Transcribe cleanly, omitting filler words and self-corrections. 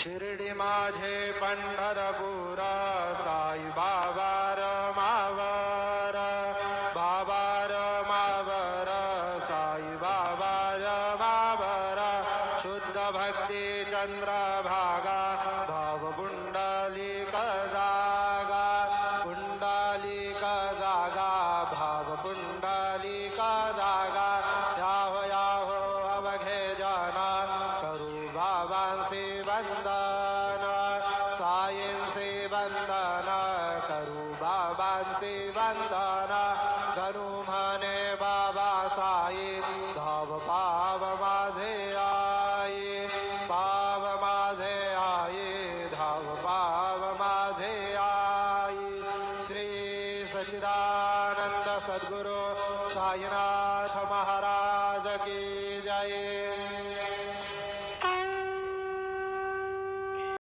शिर्डी माझे पंढरपूर साई बाबा रमावर बाबा रमावर साई बाबा रमावर शुद्ध भक्ती चंद्रभागा भाव पुंडलिक जागा पुंडलिक जागा भाव पुंडलिक जागा याहो याहो अवघे जना करू बाबांसी वंदना